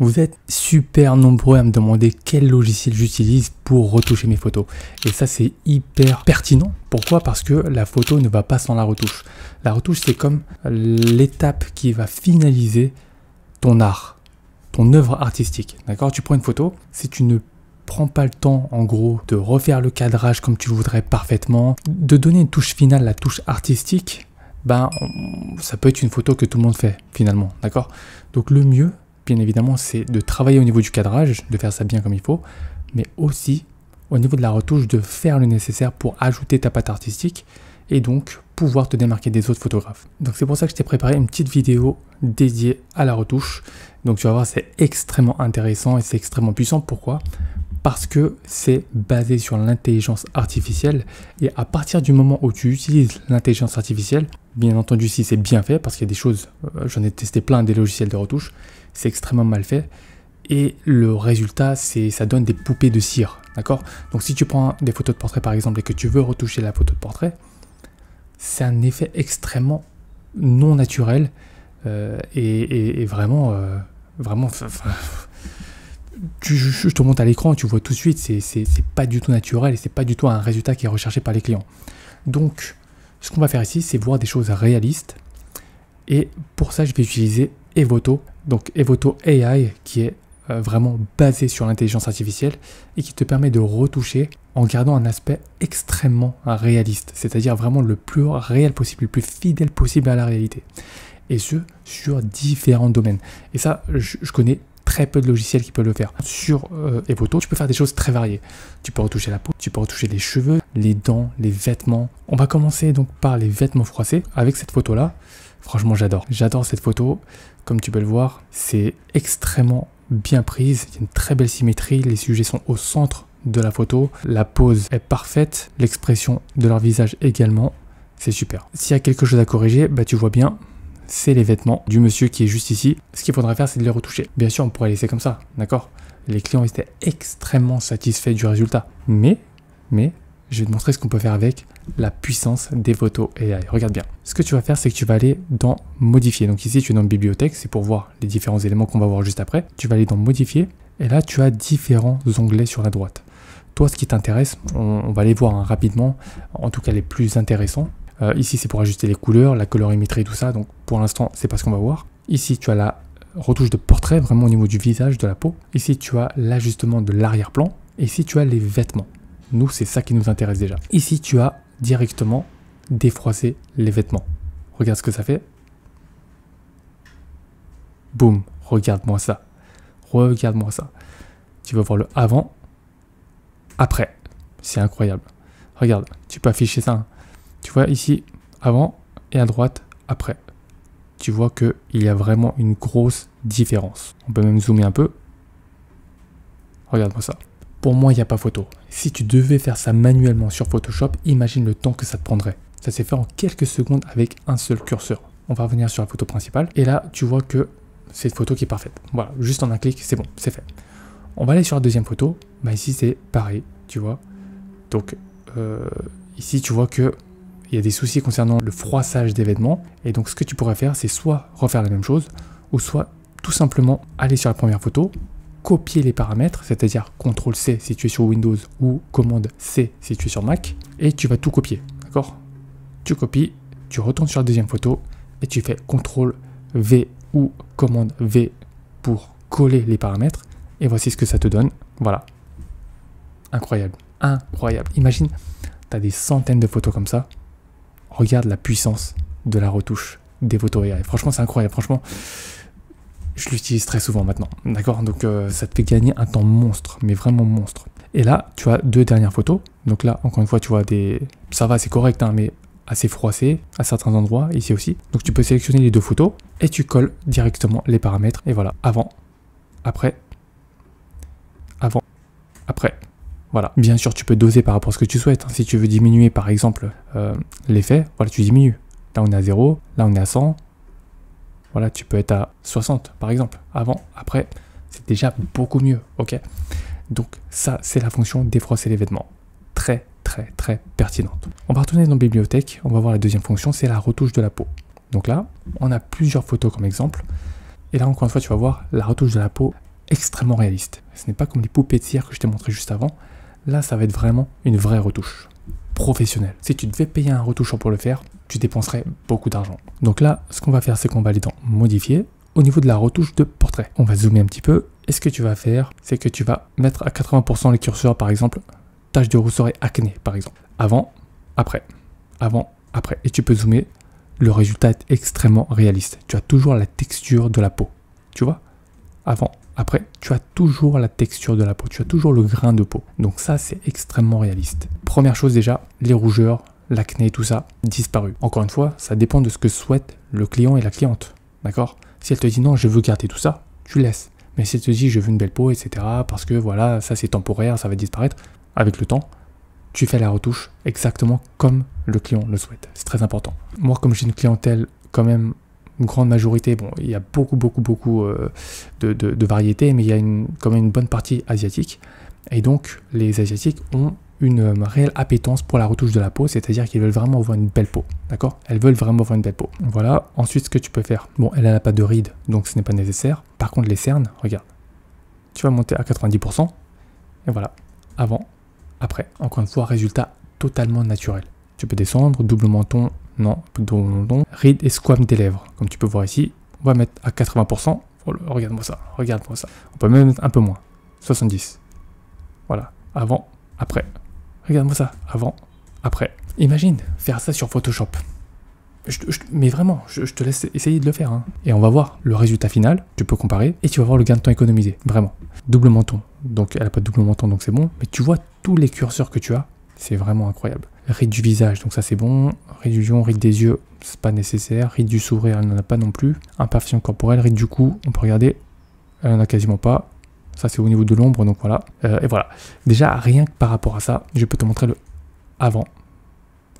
Vous êtes super nombreux à me demander quel logiciel j'utilise pour retoucher mes photos. Et ça, c'est hyper pertinent. Pourquoi? Parce que la photo ne va pas sans la retouche. La retouche, c'est comme l'étape qui va finaliser ton art, ton œuvre artistique. D'accord? Tu prends une photo, si tu ne prends pas le temps, en gros, de refaire le cadrage comme tu voudrais parfaitement, de donner une touche finale, la touche artistique, ben, ça peut être une photo que tout le monde fait, finalement. D'accord? Donc, le mieux, bien évidemment, c'est de travailler au niveau du cadrage, de faire ça bien comme il faut, mais aussi au niveau de la retouche, de faire le nécessaire pour ajouter ta patte artistique et donc pouvoir te démarquer des autres photographes. Donc c'est pour ça que je t'ai préparé une petite vidéo dédiée à la retouche. Donc tu vas voir, c'est extrêmement intéressant et c'est extrêmement puissant. Pourquoi? Parce que c'est basé sur l'intelligence artificielle et à partir du moment où tu utilises l'intelligence artificielle, bien entendu si c'est bien fait, parce qu'il y a des choses, j'en ai testé plein des logiciels de retouche, c'est extrêmement mal fait et le résultat, ça donne des poupées de cire, d'accord? Donc si tu prends des photos de portrait par exemple et que tu veux retoucher la photo de portrait, c'est un effet extrêmement non naturel et vraiment, je te montre à l'écran, tu vois tout de suite, c'est pas du tout naturel et c'est pas du tout un résultat qui est recherché par les clients. Donc, ce qu'on va faire ici, c'est voir des choses réalistes et pour ça, je vais utiliser Evoto, donc Evoto AI qui est vraiment basé sur l'intelligence artificielle et qui te permet de retoucher en gardant un aspect extrêmement réaliste, c'est-à-dire vraiment le plus réel possible, le plus fidèle possible à la réalité. Et ce, sur différents domaines. Et ça, je connais très peu de logiciels qui peuvent le faire. Sur Evoto, tu peux faire des choses très variées. Tu peux retoucher la peau, tu peux retoucher les cheveux, les dents, les vêtements. On va commencer donc par les vêtements froissés avec cette photo-là. Franchement, j'adore. J'adore cette photo. Comme tu peux le voir, c'est extrêmement bien prise. Il y a une très belle symétrie. Les sujets sont au centre de la photo. La pose est parfaite. L'expression de leur visage également. C'est super. S'il y a quelque chose à corriger, bah, tu vois bien, c'est les vêtements du monsieur qui est juste ici. Ce qu'il faudrait faire, c'est de les retoucher. Bien sûr, on pourrait laisser comme ça, d'accord? Les clients étaient extrêmement satisfaits du résultat. Mais, je vais te montrer ce qu'on peut faire avec la puissance d'Evoto AI. Regarde bien. Ce que tu vas faire, c'est que tu vas aller dans Modifier. Donc ici, tu es dans Bibliothèque. C'est pour voir les différents éléments qu'on va voir juste après. Tu vas aller dans Modifier. Et là, tu as différents onglets sur la droite. Toi, ce qui t'intéresse, on va les voir hein, rapidement. En tout cas, les plus intéressants. Ici, c'est pour ajuster les couleurs, la colorimétrie, tout ça. Donc, pour l'instant, c'est pas ce qu'on va voir. Ici, tu as la retouche de portrait, vraiment au niveau du visage, de la peau. Ici, tu as l'ajustement de l'arrière-plan. Et ici, tu as les vêtements. Nous, c'est ça qui nous intéresse déjà. Ici, tu as directement défroissé les vêtements. Regarde ce que ça fait. Boum, regarde-moi ça. Regarde-moi ça. Tu vas voir le avant, après. C'est incroyable. Regarde, tu peux afficher ça. Hein. Tu vois ici, avant et à droite, après. Tu vois qu'il y a vraiment une grosse différence. On peut même zoomer un peu. Regarde-moi ça. Pour moi, il n'y a pas photo. Si tu devais faire ça manuellement sur Photoshop, imagine le temps que ça te prendrait. Ça s'est fait en quelques secondes avec un seul curseur. On va revenir sur la photo principale. Et là, tu vois que c'est une photo qui est parfaite. Voilà, juste en un clic, c'est bon, c'est fait. On va aller sur la deuxième photo. Bah, ici, c'est pareil, tu vois. Donc, ici, tu vois que il y a des soucis concernant le froissage des vêtements. Et donc, ce que tu pourrais faire, c'est soit refaire la même chose, ou soit tout simplement aller sur la première photo, copier les paramètres, c'est-à-dire CTRL-C si tu es sur Windows ou Commande-C si tu es sur Mac, et tu vas tout copier, d'accord? Tu copies, tu retournes sur la deuxième photo, et tu fais CTRL-V ou Commande-V pour coller les paramètres, et voici ce que ça te donne, voilà. Incroyable, incroyable. Imagine, tu as des centaines de photos comme ça, regarde la puissance de la retouche d'Evoto AI. Franchement, c'est incroyable, franchement. Je l'utilise très souvent maintenant, d'accord? Donc ça te fait gagner un temps monstre, mais vraiment monstre. Et là, tu as deux dernières photos. Donc là, encore une fois, tu vois des... Ça va, c'est correct, hein, mais assez froissé à certains endroits, ici aussi. Donc tu peux sélectionner les deux photos et tu colles directement les paramètres. Et voilà, avant, après, Voilà. Bien sûr, tu peux doser par rapport à ce que tu souhaites. Hein. Si tu veux diminuer, par exemple, l'effet, voilà, tu diminues. Là, on est à 0, là, on est à 100. Voilà, tu peux être à 60 par exemple. Avant, après, c'est déjà beaucoup mieux. Ok. Donc ça, c'est la fonction défroisser les vêtements. Très, très, très pertinente. On va retourner dans Bibliothèque. On va voir la deuxième fonction, c'est la retouche de la peau. Donc là, on a plusieurs photos comme exemple. Et là, encore une fois, tu vas voir, la retouche de la peau extrêmement réaliste. Ce n'est pas comme les poupées de cire que je t'ai montré juste avant. Là, ça va être vraiment une vraie retouche professionnelle. Si tu devais payer un retoucheur pour le faire, tu dépenserais beaucoup d'argent. Donc là, ce qu'on va faire, c'est qu'on va aller dans modifier. Au niveau de la retouche de portrait, on va zoomer un petit peu. Et ce que tu vas faire, c'est que tu vas mettre à 80% les curseurs, par exemple, taches de ressort et acné, par exemple. Avant, après. Avant, après. Et tu peux zoomer. Le résultat est extrêmement réaliste. Tu as toujours la texture de la peau. Tu vois? Avant, après, tu as toujours la texture de la peau. Tu as toujours le grain de peau. Donc ça, c'est extrêmement réaliste. Première chose déjà, les rougeurs, l'acné, tout ça, disparu. Encore une fois, ça dépend de ce que souhaite le client et la cliente. D'accord? Si elle te dit non, je veux garder tout ça, tu laisses. Mais si elle te dit je veux une belle peau, etc., parce que voilà, ça c'est temporaire, ça va disparaître, avec le temps, tu fais la retouche exactement comme le client le souhaite. C'est très important. Moi, comme j'ai une clientèle quand même, une grande majorité, bon, il y a beaucoup de variétés, mais il y a quand même une bonne partie asiatique. Et donc, les Asiatiques ont une réelle appétence pour la retouche de la peau, c'est-à-dire qu'ils veulent vraiment avoir une belle peau, d'accord? Elles veulent vraiment avoir une belle peau. Voilà, ensuite ce que tu peux faire, bon, elle n'a pas de rides, donc ce n'est pas nécessaire. Par contre, les cernes, regarde, tu vas monter à 90%, et voilà, avant, après. Encore une fois, résultat totalement naturel. Tu peux descendre, double menton, non, double menton, rides et squam des lèvres, comme tu peux voir ici, on va mettre à 80%, oh, regarde-moi ça, on peut même mettre un peu moins, 70, voilà, avant, après. Regarde-moi ça, avant, après. Imagine faire ça sur Photoshop. Mais vraiment, je te laisse essayer de le faire. Hein. Et on va voir le résultat final, tu peux comparer, et tu vas voir le gain de temps économisé, vraiment. Double menton, donc elle n'a pas de double menton, donc c'est bon. Mais tu vois tous les curseurs que tu as, c'est vraiment incroyable. Ride du visage, donc ça c'est bon. Ride des yeux, c'est pas nécessaire. Ride du sourire, elle n'en a pas non plus. Imperfection corporelle, ride du cou, on peut regarder, elle n'en a quasiment pas. Ça, c'est au niveau de l'ombre, donc voilà. Et voilà. Déjà, rien que par rapport à ça, je peux te montrer le avant,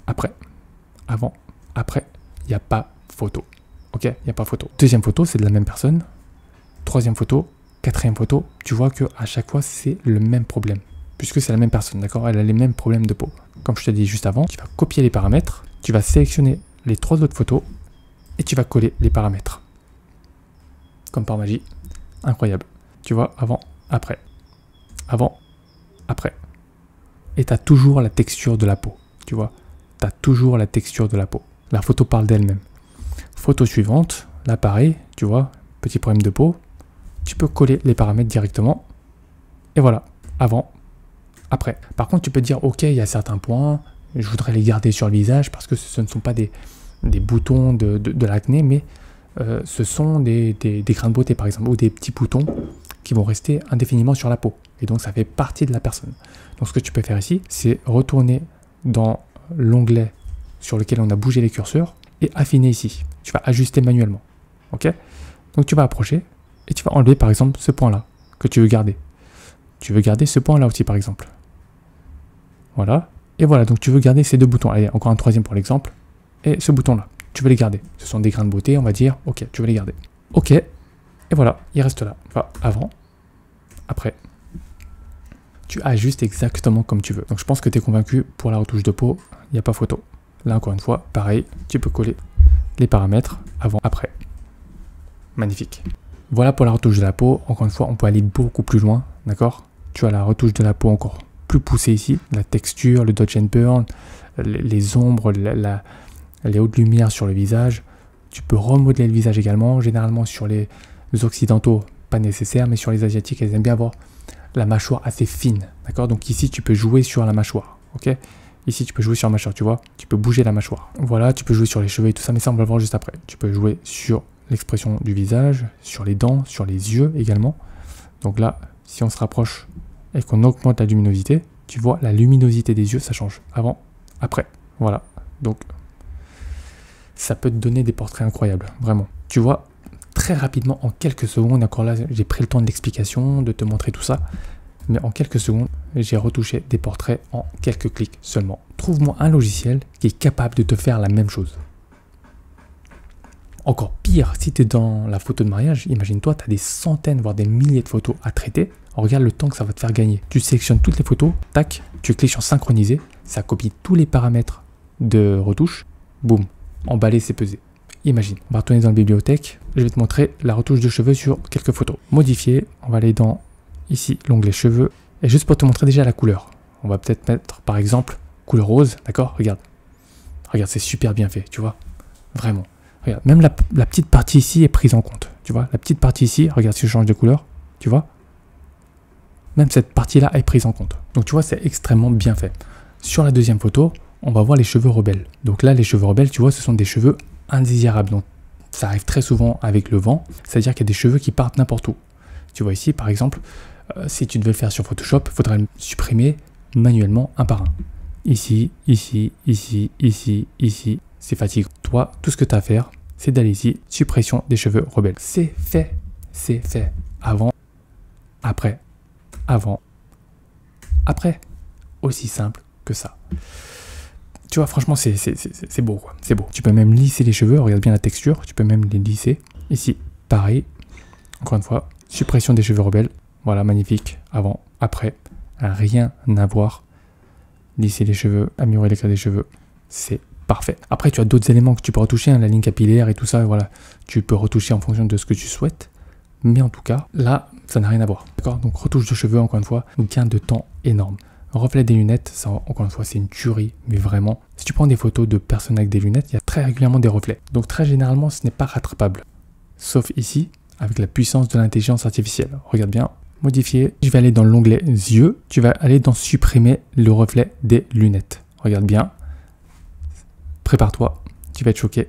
après. Avant, après. Il n'y a pas photo. Ok? Il n'y a pas photo. Deuxième photo, c'est de la même personne. Troisième photo, quatrième photo. Tu vois qu'à chaque fois, c'est le même problème. Puisque c'est la même personne, d'accord? Elle a les mêmes problèmes de peau. Comme je te dis juste avant, tu vas copier les paramètres. Tu vas sélectionner les 3 autres photos. Et tu vas coller les paramètres. Comme par magie. Incroyable. Tu vois, avant, après. Avant, après. Et tu as toujours la texture de la peau. Tu vois, tu as toujours la texture de la peau. La photo parle d'elle-même. Photo suivante, là pareil, tu vois, petit problème de peau. Tu peux coller les paramètres directement. Et voilà, avant, après. Par contre, tu peux dire, ok, il y a certains points, je voudrais les garder sur le visage parce que ce ne sont pas des boutons de l'acné, mais ce sont des grains de beauté par exemple, ou des petits boutons qui vont rester indéfiniment sur la peau. Et donc ça fait partie de la personne. Donc ce que tu peux faire ici, c'est retourner dans l'onglet sur lequel on a bougé les curseurs et affiner ici. Tu vas ajuster manuellement. Ok? Donc tu vas approcher et tu vas enlever par exemple ce point-là que tu veux garder. Tu veux garder ce point-là aussi par exemple. Voilà. Et voilà, donc tu veux garder ces 2 boutons. Allez, encore un troisième pour l'exemple. Et ce bouton-là, tu veux les garder. Ce sont des grains de beauté, on va dire. Ok, tu veux les garder. Ok. Et voilà, il reste là. Enfin, avant, après. Tu ajustes exactement comme tu veux. Donc je pense que tu es convaincu, pour la retouche de peau, il n'y a pas photo. Là, encore une fois, pareil, tu peux coller les paramètres avant, après. Magnifique. Voilà pour la retouche de la peau. Encore une fois, on peut aller beaucoup plus loin, d'accord? Tu as la retouche de la peau encore plus poussée ici. La texture, le dodge and burn, les ombres, les hautes lumières sur le visage. Tu peux remodeler le visage également. Généralement, sur les occidentaux, pas nécessaire, mais sur les asiatiques, elles aiment bien avoir la mâchoire assez fine, d'accord? Donc ici, tu peux jouer sur la mâchoire, ok? Ici, tu peux jouer sur la mâchoire, tu vois? Tu peux bouger la mâchoire. Voilà, tu peux jouer sur les cheveux et tout ça, mais ça, on va le voir juste après. Tu peux jouer sur l'expression du visage, sur les dents, sur les yeux également. Donc là, si on se rapproche et qu'on augmente la luminosité, tu vois, la luminosité des yeux, ça change. Avant, après. Voilà. Donc, ça peut te donner des portraits incroyables, vraiment. Tu vois, très rapidement, en quelques secondes, encore là, j'ai pris le temps de l'explication, de te montrer tout ça, mais en quelques secondes, j'ai retouché des portraits en quelques clics seulement. Trouve-moi un logiciel qui est capable de te faire la même chose. Encore pire, si tu es dans la photo de mariage, imagine-toi, tu as des centaines, voire des milliers de photos à traiter. Regarde le temps que ça va te faire gagner. Tu sélectionnes toutes les photos, tac, tu cliques sur synchroniser, ça copie tous les paramètres de retouche, boum, emballer, c'est pesé. Imagine, on va retourner dans la bibliothèque. Je vais te montrer la retouche de cheveux sur quelques photos. Modifier, on va aller dans, ici, l'onglet cheveux. Et juste pour te montrer déjà la couleur. On va peut-être mettre, par exemple, couleur rose, d'accord? Regarde. Regarde, c'est super bien fait, tu vois? Vraiment. Regarde, même la petite partie ici est prise en compte. Tu vois? La petite partie ici, regarde si je change de couleur. Tu vois? Même cette partie-là est prise en compte. Donc tu vois, c'est extrêmement bien fait. Sur la deuxième photo, on va voir les cheveux rebelles. Donc là, les cheveux rebelles, tu vois, ce sont des cheveux indésirables. Donc ça arrive très souvent avec le vent. C'est-à-dire qu'il y a des cheveux qui partent n'importe où. Tu vois ici, par exemple, si tu devais le faire sur Photoshop, il faudrait le supprimer manuellement un par un. Ici, ici, ici, ici, ici. C'est fatigant. Toi, tout ce que tu as à faire, c'est d'aller ici, suppression des cheveux rebelles. C'est fait. C'est fait. Avant, après, avant, après. Aussi simple que ça. Tu vois, franchement, c'est beau, quoi. C'est beau. Tu peux même lisser les cheveux. Regarde bien la texture. Tu peux même les lisser. Ici, pareil. Encore une fois, suppression des cheveux rebelles. Voilà, magnifique. Avant, après. Rien à voir. Lisser les cheveux, améliorer l'éclat des cheveux. C'est parfait. Après, tu as d'autres éléments que tu peux retoucher. Hein, la ligne capillaire et tout ça. Voilà. Tu peux retoucher en fonction de ce que tu souhaites. Mais en tout cas, là, ça n'a rien à voir. D'accord? Donc, retouche de cheveux, encore une fois, gain de temps énorme. Reflet des lunettes, ça encore une fois c'est une tuerie, mais vraiment, si tu prends des photos de personnes avec des lunettes, il y a très régulièrement des reflets. Donc très généralement, ce n'est pas rattrapable. Sauf ici, avec la puissance de l'intelligence artificielle. Regarde bien, modifier, je vais aller dans l'onglet yeux, tu vas aller dans supprimer le reflet des lunettes. Regarde bien, prépare-toi, tu vas être choqué.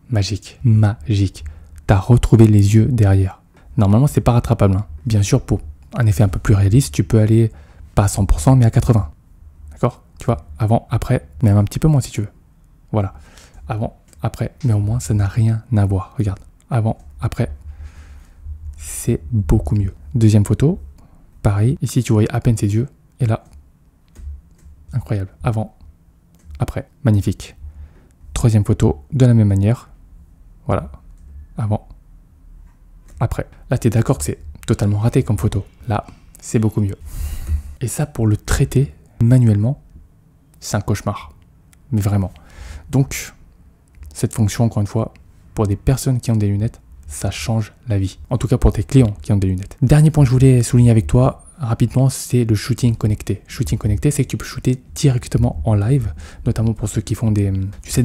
Magique, magique. Tu as retrouvé les yeux derrière. Normalement, c'est pas rattrapable. Hein. Bien sûr, pour un effet un peu plus réaliste, tu peux aller pas à 100% mais à 80%. D'accord? Tu vois, avant, après, même un petit peu moins si tu veux. Voilà. Avant, après, mais au moins ça n'a rien à voir. Regarde. Avant, après, c'est beaucoup mieux. Deuxième photo, pareil. Ici, tu voyais à peine ses yeux. Et là, incroyable. Avant, après, magnifique. Troisième photo, de la même manière. Voilà. Avant, après. Là, tu es d'accord que c'est totalement raté comme photo. Là, c'est beaucoup mieux. Et ça, pour le traiter manuellement, c'est un cauchemar. Mais vraiment. Donc, cette fonction, encore une fois, pour des personnes qui ont des lunettes, ça change la vie. En tout cas, pour tes clients qui ont des lunettes. Dernier point que je voulais souligner avec toi, rapidement, c'est le shooting connecté. Shooting connecté, c'est que tu peux shooter directement en live, notamment pour ceux qui font des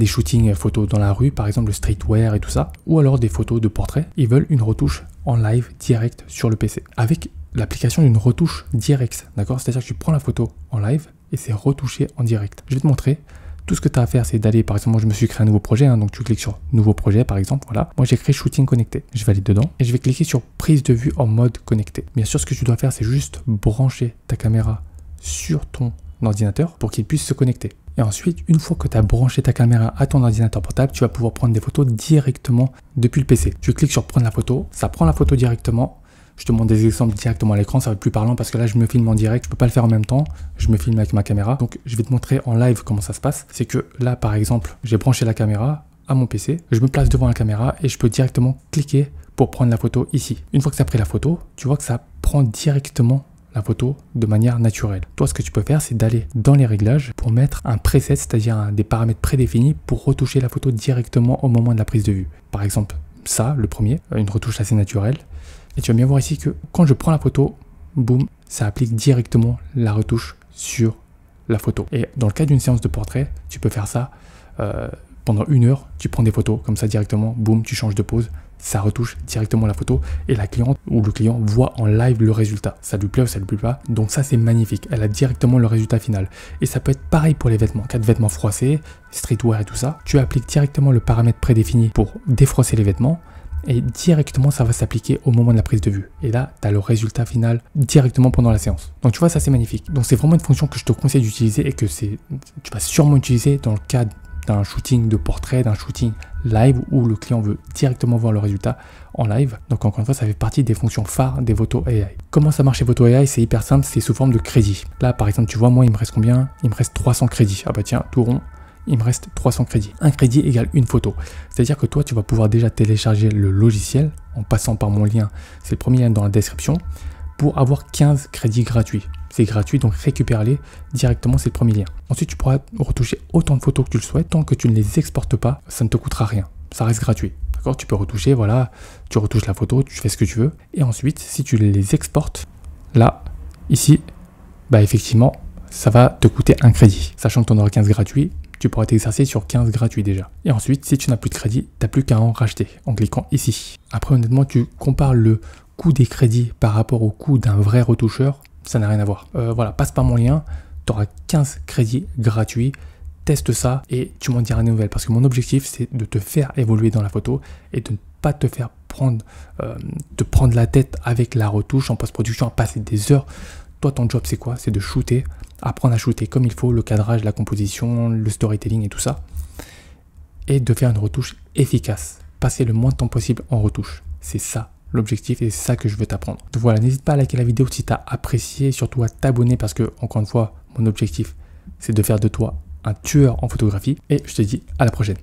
shootings photos dans la rue, par exemple le streetwear et tout ça, ou alors des photos de portraits. Ils veulent une retouche en live direct sur le PC, avec l'application d'une retouche directe, d'accord? C'est-à-dire que tu prends la photo en live et c'est retouché en direct. Je vais te montrer. Tout ce que tu as à faire, c'est d'aller, par exemple, moi je me suis créé un nouveau projet, hein, donc tu cliques sur nouveau projet, par exemple, voilà. Moi j'ai créé shooting connecté. Je vais aller dedans et je vais cliquer sur prise de vue en mode connecté. Bien sûr, ce que tu dois faire, c'est juste brancher ta caméra sur ton ordinateur pour qu'il puisse se connecter. Et ensuite, une fois que tu as branché ta caméra à ton ordinateur portable, tu vas pouvoir prendre des photos directement depuis le PC. Tu cliques sur prendre la photo, ça prend la photo directement. Je te montre des exemples directement à l'écran, ça va être plus parlant parce que là je me filme en direct, je peux pas le faire en même temps, je me filme avec ma caméra. Donc je vais te montrer en live comment ça se passe. C'est que là par exemple, j'ai branché la caméra à mon PC, je me place devant la caméra et je peux directement cliquer pour prendre la photo ici. Une fois que ça a pris la photo, tu vois que ça prend directement la photo de manière naturelle. Toi, ce que tu peux faire, c'est d'aller dans les réglages pour mettre un preset, c'est-à-dire des paramètres prédéfinis pour retoucher la photo directement au moment de la prise de vue. Par exemple, ça, le premier, une retouche assez naturelle. Et tu vas bien voir ici que quand je prends la photo, boum, ça applique directement la retouche sur la photo. Et dans le cas d'une séance de portrait, tu peux faire ça pendant 1 heure. Tu prends des photos comme ça directement, boum, tu changes de pose, ça retouche directement la photo et la cliente ou le client voit en live le résultat. Ça lui plaît ou ça lui plaît pas. Donc ça, c'est magnifique. Elle a directement le résultat final. Et ça peut être pareil pour les vêtements. En cas de vêtements froissés, streetwear et tout ça, tu appliques directement le paramètre prédéfini pour défroisser les vêtements. Et directement ça va s'appliquer au moment de la prise de vue. Et là, tu as le résultat final directement pendant la séance. Donc tu vois, ça c'est magnifique. Donc c'est vraiment une fonction que je te conseille d'utiliser et que tu vas sûrement utiliser dans le cadre d'un shooting de portrait, d'un shooting live où le client veut directement voir le résultat en live. Donc encore une fois, ça fait partie des fonctions phares des Voto AI. Comment ça marche chez Voto AI? C'est hyper simple, c'est sous forme de crédit. Là par exemple, tu vois, moi il me reste combien? Il me reste 300 crédits. Ah bah tiens, tout rond. Il me reste 300 crédits. Un crédit égale une photo. C'est-à-dire que toi, tu vas pouvoir déjà télécharger le logiciel en passant par mon lien. C'est le premier lien dans la description pour avoir 15 crédits gratuits. c'est gratuit, donc récupère-les directement, c'est le premier lien. Ensuite, tu pourras retoucher autant de photos que tu le souhaites, tant que tu ne les exportes pas, ça ne te coûtera rien, ça reste gratuit. D'accord, tu peux retoucher, voilà, tu retouches la photo, tu fais ce que tu veux. Et ensuite, si tu les exportes, là, ici, bah effectivement, ça va te coûter un crédit. Sachant que tu en auras 15 gratuits, tu pourras t'exercer sur 15 gratuits déjà. Et ensuite, si tu n'as plus de crédit, tu n'as plus qu'à en racheter en cliquant ici. Après, honnêtement, tu compares le coût des crédits par rapport au coût d'un vrai retoucheur, ça n'a rien à voir. Voilà, passe par mon lien, tu auras 15 crédits gratuits. Teste ça et tu m'en diras des nouvelles parce que mon objectif c'est de te faire évoluer dans la photo et de ne pas te faire prendre la tête avec la retouche en post-production, à passer des heures. Toi ton job c'est quoi? C'est de shooter, apprendre à shooter comme il faut, le cadrage, la composition, le storytelling et tout ça, et de faire une retouche efficace, passer le moins de temps possible en retouche. C'est ça l'objectif et c'est ça que je veux t'apprendre. Donc voilà, n'hésite pas à liker la vidéo si tu as apprécié, surtout à t'abonner parce que encore une fois mon objectif c'est de faire de toi un tueur en photographie et je te dis à la prochaine.